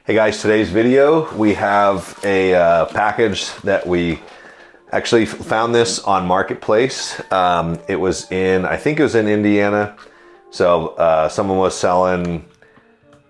Hey guys, today's video, we have a package that we actually found this on Marketplace. It was in, I think it was in Indiana. So someone was selling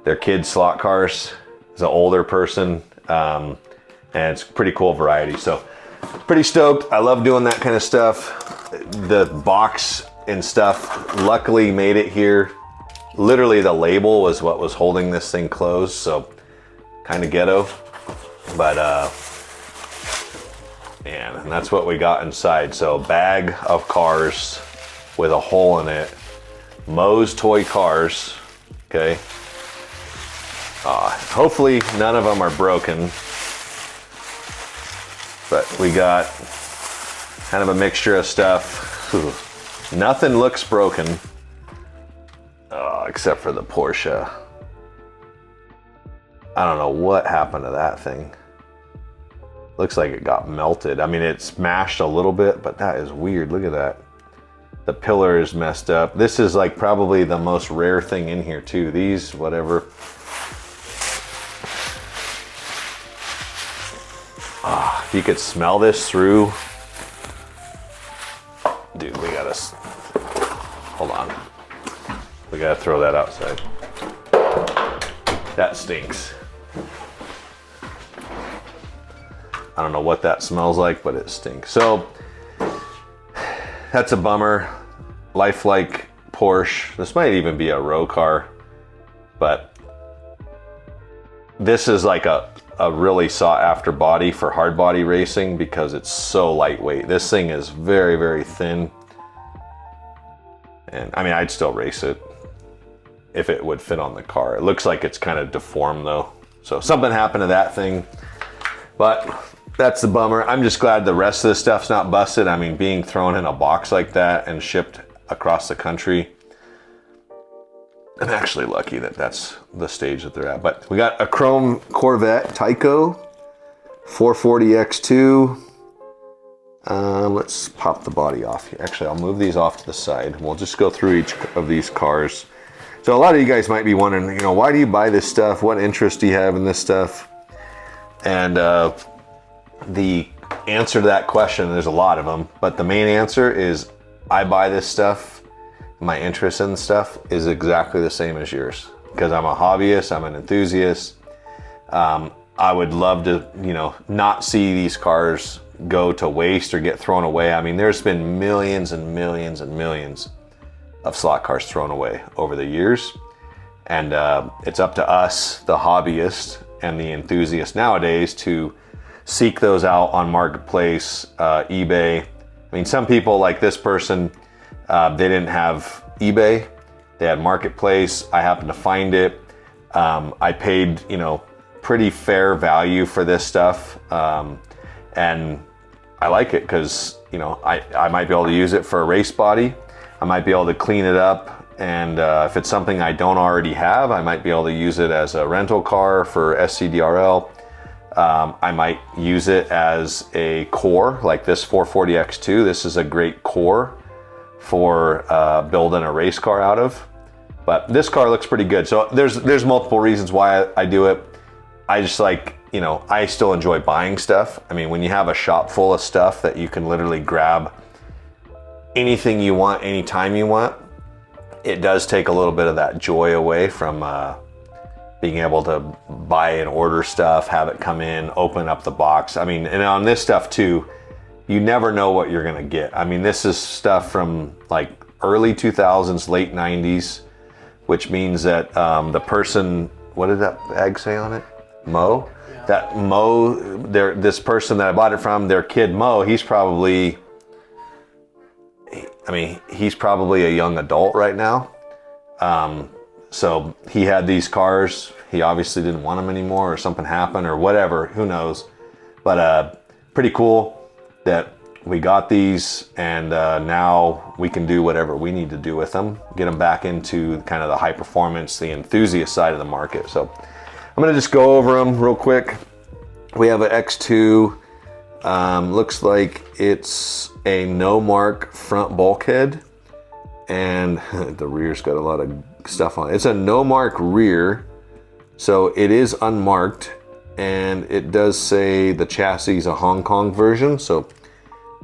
their kids' slot cars. It's an older person, and it's a pretty cool variety. So pretty stoked. I love doing that kind of stuff. The box and stuff luckily made it here. Literally the label was what was holding this thing closed. So kind of ghetto, but and that's what we got inside. So a bag of cars with a hole in it. Moe's Toy Cars, okay. Hopefully none of them are broken, but we got kind of a mixture of stuff. Nothing looks broken, except for the Porsche. I don't know what happened to that thing. Looks like it got melted. I mean, it smashed a little bit, but that is weird. Look at that. The pillar is messed up. This is like probably the most rare thing in here too. These, whatever. If you could smell this through. Dude, we gotta, hold on. We gotta throw that outside. That stinks. I don't know what that smells like, but it stinks. So that's a bummer. Lifelike Porsche. This might even be a row car, but this is like a really sought after body for hard body racing because it's so lightweight. This thing is very, very thin. And I mean, I'd still race it if it would fit on the car. It looks like it's kind of deformed though. So something happened to that thing, but that's the bummer. I'm just glad the rest of the stuff's not busted. I mean, being thrown in a box like that and shipped across the country, I'm actually lucky that that's the stage that they're at. But we got a chrome Corvette Tyco 440X2. Let's pop the body off here. Actually, I'll move these off to the side. We'll just go through each of these cars. So a lot of you guys might be wondering, you know, why do you buy this stuff? What interest do you have in this stuff? And the answer to that question, there's a lot of them, but the main answer is I buy this stuff. My interest in stuff is exactly the same as yours because I'm a hobbyist, I'm an enthusiast. I would love to, you know, not see these cars go to waste or get thrown away. I mean, there's been millions and millions and millions of slot cars thrown away over the years. And it's up to us, the hobbyist and the enthusiast nowadays, to seek those out on Marketplace, eBay. I mean, some people like this person, they didn't have eBay, they had Marketplace. I happened to find it. I paid, you know, pretty fair value for this stuff. And I like it because, you know, I might be able to use it for a race body. I might be able to clean it up. And if it's something I don't already have, I might be able to use it as a rental car for SCDRL. I might use it as a core, like this 440X2. This is a great core for building a race car out of. But this car looks pretty good. So there's multiple reasons why I do it. I just like, you know, I still enjoy buying stuff. I mean, when you have a shop full of stuff that you can literally grab anything you want, anytime you want, it does take a little bit of that joy away from being able to buy and order stuff, have it come in, open up the box. I mean, and on this stuff too, you never know what you're gonna get. I mean, this is stuff from like early 2000s, late 90s, which means that the person, what did that bag say on it? Moe? Yeah. That Moe, this person that I bought it from, their kid Moe, he's probably, I mean, he's probably a young adult right now. So he had these cars. He obviously didn't want them anymore, or something happened, or whatever. Who knows? But pretty cool that we got these, and now we can do whatever we need to do with them. Get them back into kind of the high performance, the enthusiast side of the market. So I'm gonna just go over them real quick. We have an X2. Looks like it's a no mark front bulkhead, and the rear's got a lot of stuff on it. It's a no mark rear So it is unmarked, and it does say the chassis is a Hong Kong version. So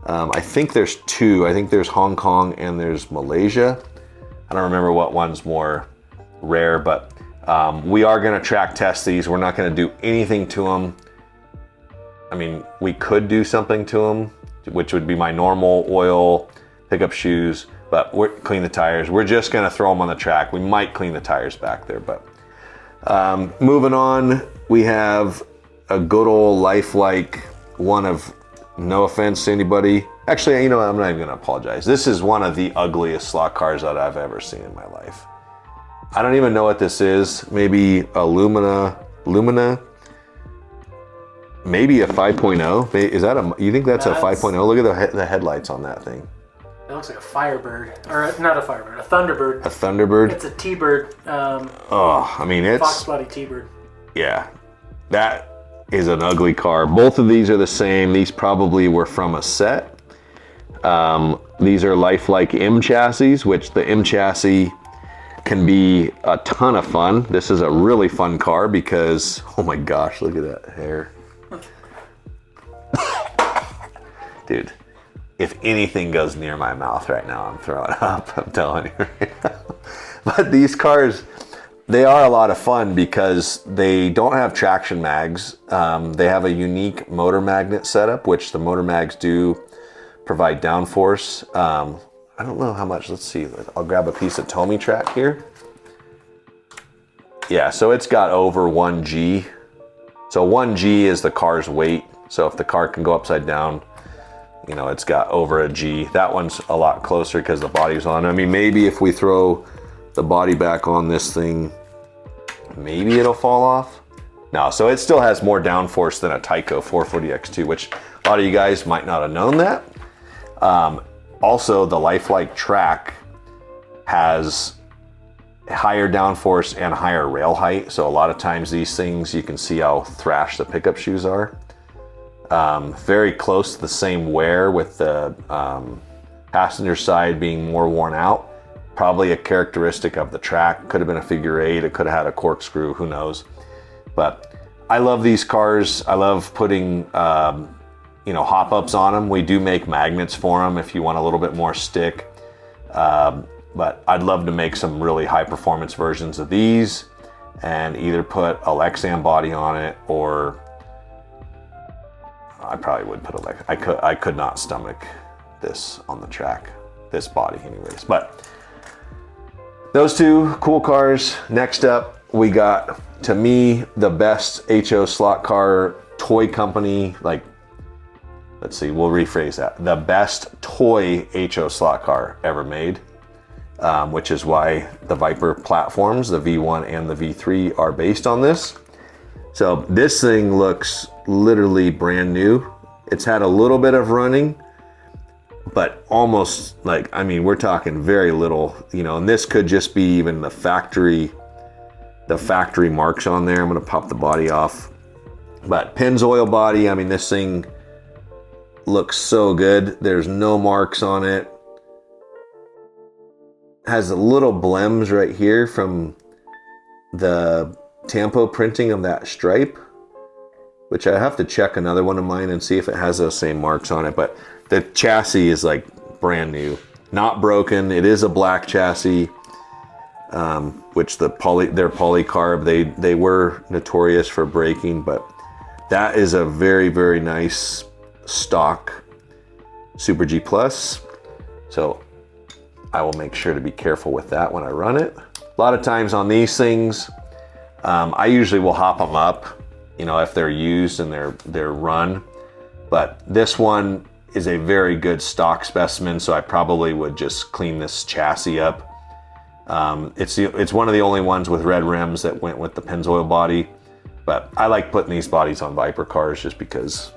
I think there's two. I think there's Hong Kong and there's Malaysia. I don't remember what one's more rare, but we are going to track test these. We're not going to do anything to them. I mean, we could do something to them, which would be my normal oil, pick up shoes, but we're clean the tires. We're just going to throw them on the track. We might clean the tires back there, but moving on, we have a good old lifelike one of, no offense to anybody. Actually, you know what? I'm not even going to apologize. This is one of the ugliest slot cars that I've ever seen in my life. I don't even know what this is. Maybe a Lumina, maybe a 5.0. Is that a, you think that's a 5.0? Look at the headlights on that thing. It looks like a Firebird, or not a Firebird, a Thunderbird. A Thunderbird? It's a T-Bird. Oh, I mean, it's... Fox body T-Bird. Yeah, that is an ugly car. Both of these are the same. These probably were from a set. These are lifelike M chassis, which the M chassis can be a ton of fun. This is a really fun car because, oh my gosh, look at that hair. Dude, if anything goes near my mouth right now, I'm throwing up, I'm telling you right now. But these cars, they are a lot of fun because they don't have traction mags. They have a unique motor magnet setup, which the motor mags do provide downforce. I don't know how much, let's see. I'll grab a piece of Tomy track here. Yeah, so it's got over 1G. So 1G is the car's weight. So if the car can go upside down, you know, it's got over a G. That one's a lot closer because the body's on. I mean, maybe if we throw the body back on this thing, maybe it'll fall off. No, so it still has more downforce than a Tyco 440 X2, which a lot of you guys might not have known that. Also, the lifelike track has higher downforce and higher rail height. So a lot of times these things, you can see how thrashed the pickup shoes are. Very close to the same wear, with the passenger side being more worn out. Probably a characteristic of the track. Could have been a figure eight. It could have had a corkscrew. Who knows? But I love these cars. I love putting you know, hop-ups on them. We do make magnets for them if you want a little bit more stick. But I'd love to make some really high-performance versions of these and either put a Lexan body on it, or I probably would put a I could not stomach this on the track, this body anyways. But those two cool cars. Next up, we got, to me, the best HO slot car toy company. Like, let's see, we'll rephrase that. The best toy HO slot car ever made, which is why the Viper platforms, the V1 and the V3, are based on this. So this thing looks literally brand new. It's had a little bit of running, but almost, like, I mean, we're talking very little, you know, and this could just be even the factory marks on there. I'm gonna pop the body off. But Pennzoil body, I mean, this thing looks so good. There's no marks on it. Has a little blems right here from the tampo printing of that stripe, which I have to check another one of mine and see if it has those same marks on it. But the chassis is like brand new, not broken. It is a black chassis, which their polycarb, they were notorious for breaking, but that is a very, very nice stock Super G Plus. So I will make sure to be careful with that when I run it. A lot of times on these things, I usually will hop them up, you know, if they're used and they're run. But this one is a very good stock specimen, so I probably would just clean this chassis up. It's one of the only ones with red rims that went with the Pennzoil body, but I like putting these bodies on Viper cars just because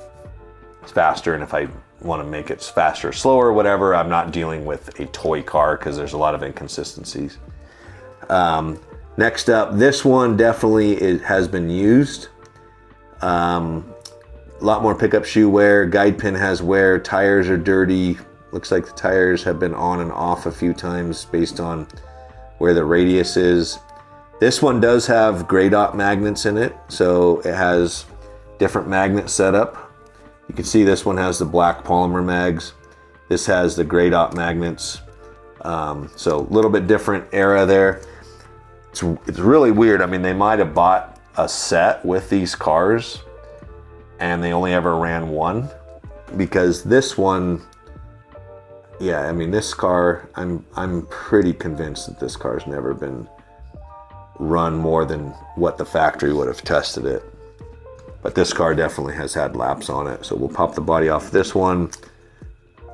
it's faster, and if I want to make it faster or slower or whatever, I'm not dealing with a toy car because there's a lot of inconsistencies. Next up, this one definitely has been used. A lot more pickup shoe wear, guide pin has wear, tires are dirty. Looks like the tires have been on and off a few times based on where the radius is. This one does have gray dot magnets in it, so it has different magnet setup. You can see this one has the black polymer mags. This has the gray dot magnets. So a little bit different era there. It's really weird. I mean, they might have bought a set with these cars and they only ever ran one, because this one, yeah, I mean, this car, I'm pretty convinced that this car's never been run more than what the factory would have tested it. But this car definitely has had laps on it. So we'll pop the body off this one.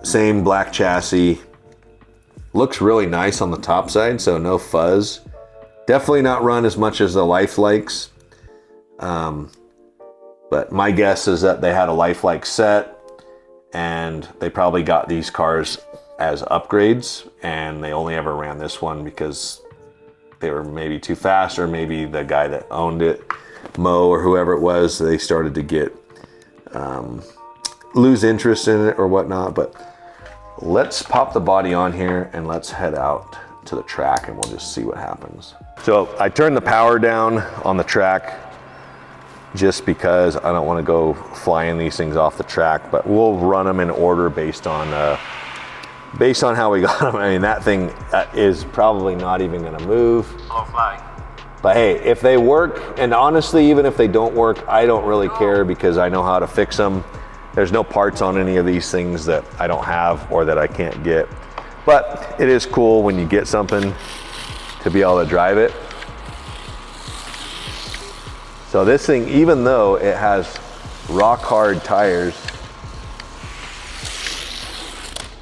Same black chassis. Looks really nice on the top side, so no fuzz. Definitely not run as much as the Lifelikes. But my guess is that they had a Lifelike set and they probably got these cars as upgrades and they only ever ran this one because they were maybe too fast, or maybe the guy that owned it, Mo or whoever it was, they started to get lose interest in it or whatnot. But let's pop the body on here and let's head out to the track and we'll just see what happens. So I turned the power down on the track just because I don't want to go flying these things off the track, but we'll run them in order based on how we got them. I mean, that thing is probably not even going to move. Or fly. But hey, if they work, and honestly, even if they don't work, I don't really care because I know how to fix them. There's no parts on any of these things that I don't have or that I can't get. But it is cool when you get something to be able to drive it. So this thing, even though it has rock hard tires,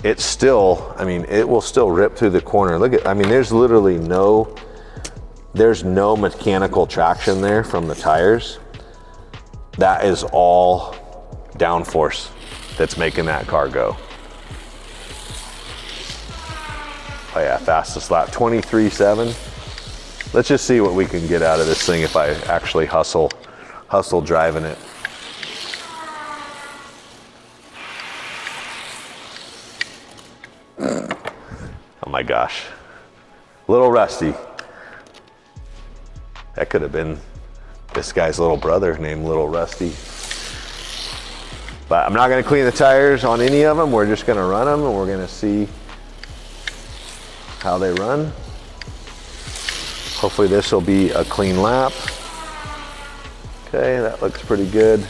it's still, I mean, it will still rip through the corner. Look at, I mean, there's literally no mechanical traction there from the tires. That is all downforce that's making that car go. Oh yeah, fastest lap, 23.7. Let's just see what we can get out of this thing if I actually hustle driving it. Oh my gosh, a little rusty. That could have been this guy's little brother named Little Rusty. But I'm not gonna clean the tires on any of them. We're just gonna run them and we're gonna see how they run. Hopefully this will be a clean lap. Okay, that looks pretty good.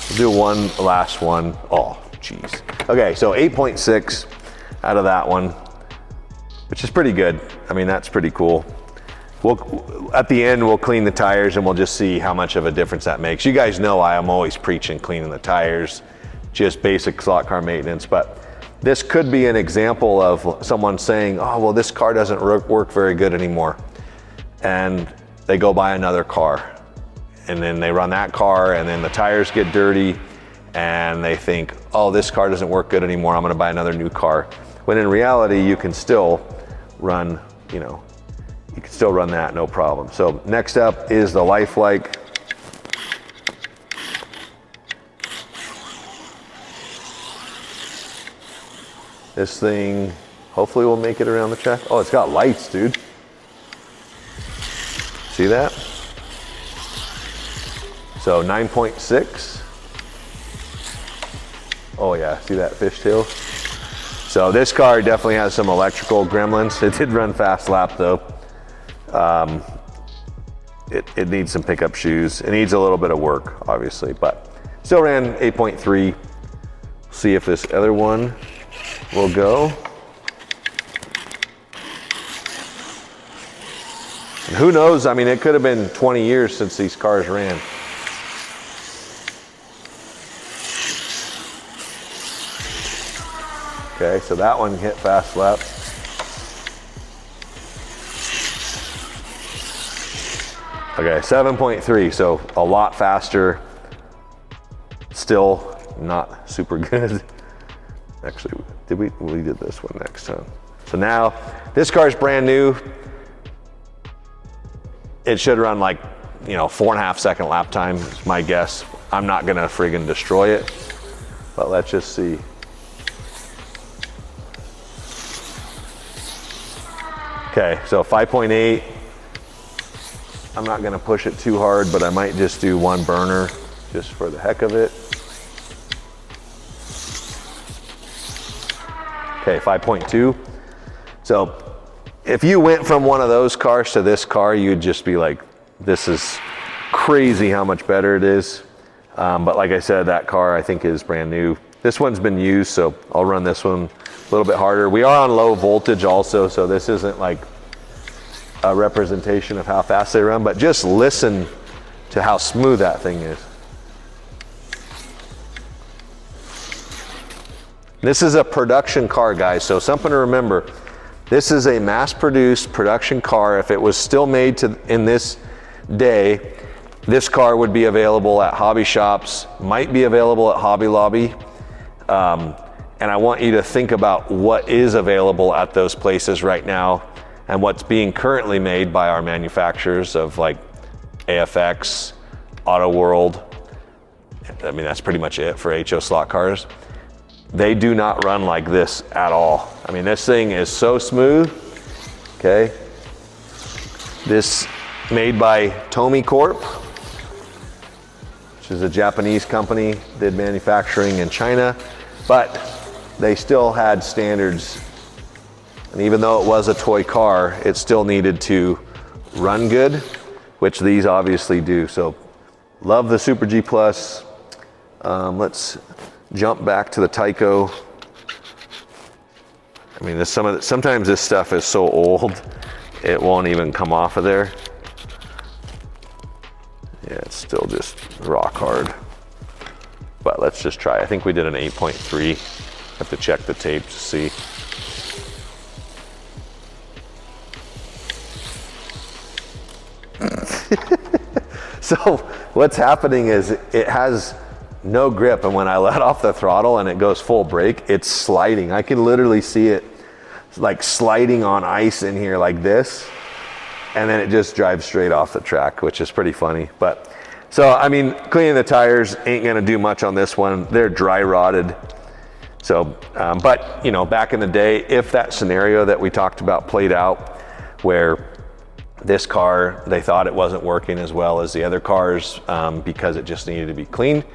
We'll do one last one. Oh, geez. Okay, so 8.6 out of that one, which is pretty good. I mean, that's pretty cool. At the end, we'll clean the tires and we'll just see how much of a difference that makes. You guys know I am always preaching cleaning the tires, just basic slot car maintenance, but this could be an example of someone saying, oh, well, this car doesn't work very good anymore. And they go buy another car and then they run that car and then the tires get dirty and they think, oh, this car doesn't work good anymore, I'm gonna buy another new car. When in reality, you can still run, you can still run that, no problem. So next up is the Lifelike. This thing, hopefully we'll make it around the track. Oh, it's got lights, dude. See that? So 9.6. Oh yeah, see that fishtail? So this car definitely has some electrical gremlins. It did run fast lap though. It needs some pickup shoes. It needs a little bit of work, obviously, but still ran 8.3. See if this other one will go. And who knows? I mean, it could have been 20 years since these cars ran. Okay, so that one hit fast lap. Okay, 7.3, so a lot faster. Still not super good. Actually, we did this one next time. So now, this car's brand new. It should run like, 4.5 second lap time, is my guess. I'm not gonna friggin' destroy it, but let's just see. Okay, so 5.8. I'm not gonna push it too hard, but I might just do one burner just for the heck of it. Okay, 5.2. So if you went from one of those cars to this car, you'd just be like, this is crazy how much better it is. But like I said, that car I think is brand new. This one's been used, so I'll run this one a little bit harder. We are on low voltage also, so this isn't like a representation of how fast they run, but just listen to how smooth that thing is. This is a production car, guys, so something to remember. This is a mass-produced production car. If it was still made in this day, this car would be available at hobby shops, might be available at Hobby Lobby. And I want you to think about what is available at those places right now and what's being currently made by our manufacturers of like AFX, Auto World. I mean, that's pretty much it for HO Slotcars. They do not run like this at all. I mean, this thing is so smooth, okay? This made by Tomy Corp, which is a Japanese company, did manufacturing in China, but they still had standards. And even though it was a toy car, it still needed to run good, which these obviously do. So love the Super G Plus. Let's jump back to the Tyco. I mean, sometimes this stuff is so old, it won't even come off of there. Yeah, it's still just rock hard. But let's just try. I think we did an 8.3. Have to check the tape to see. So what's happening is it has no grip, and when I let off the throttle and it goes full brake, it's sliding. I can literally see it like sliding on ice in here like this, and then it just drives straight off the track, which is pretty funny. But so, I mean, cleaning the tires ain't gonna do much on this one. They're dry rotted. So, but you know, back in the day, if that scenario that we talked about played out, where this car, they thought it wasn't working as well as the other cars because it just needed to be cleaned.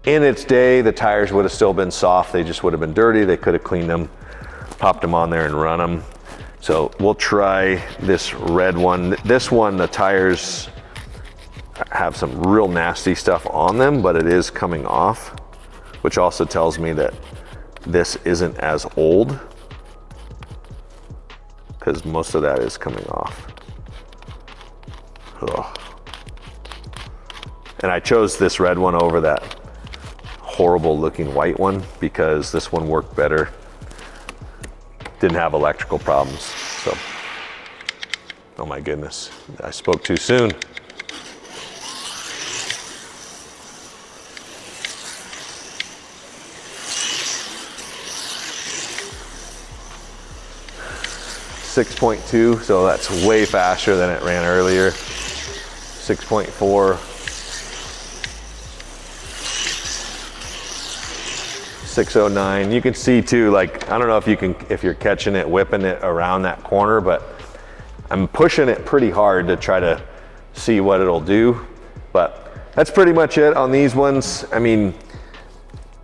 In its day, the tires would have still been soft. They just would have been dirty. They could have cleaned them, popped them on there and run them. So we'll try this red one. This one, the tires have some real nasty stuff on them, but it is coming off, which also tells me that this isn't as old, because most of that is coming off. Ugh. And I chose this red one over that horrible looking white one because this one worked better. Didn't have electrical problems. So, oh my goodness, I spoke too soon. .2, so that's way faster than it ran earlier. 6.4. 609. You can see too, like, I don't know if you're catching it, whipping it around that corner, but I'm pushing it pretty hard to try to see what it'll do. But that's pretty much it on these ones. I mean,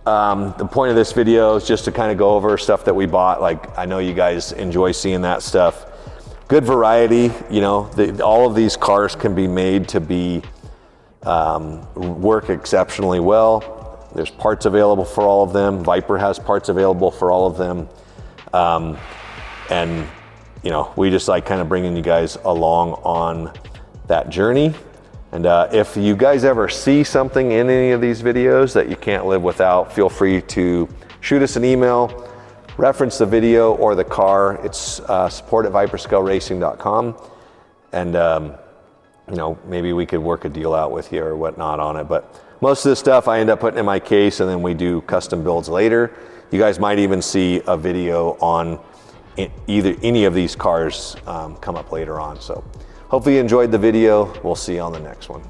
the point of this video is just to kind of go over stuff that we bought. Like, I know you guys enjoy seeing that stuff. Good variety, you know, all of these cars can be made to be, work exceptionally well. There's parts available for all of them. Viper has parts available for all of them. And, you know, we just like kind of bringing you guys along on that journey. And if you guys ever see something in any of these videos that you can't live without, feel free to shoot us an email, reference the video or the car. It's support@viperscaleRacing.com. And, you know, maybe we could work a deal out with you or whatnot on it. But most of this stuff I end up putting in my case, and then we do custom builds later. You guys might even see a video on any of these cars come up later on. So hopefully you enjoyed the video. We'll see you on the next one.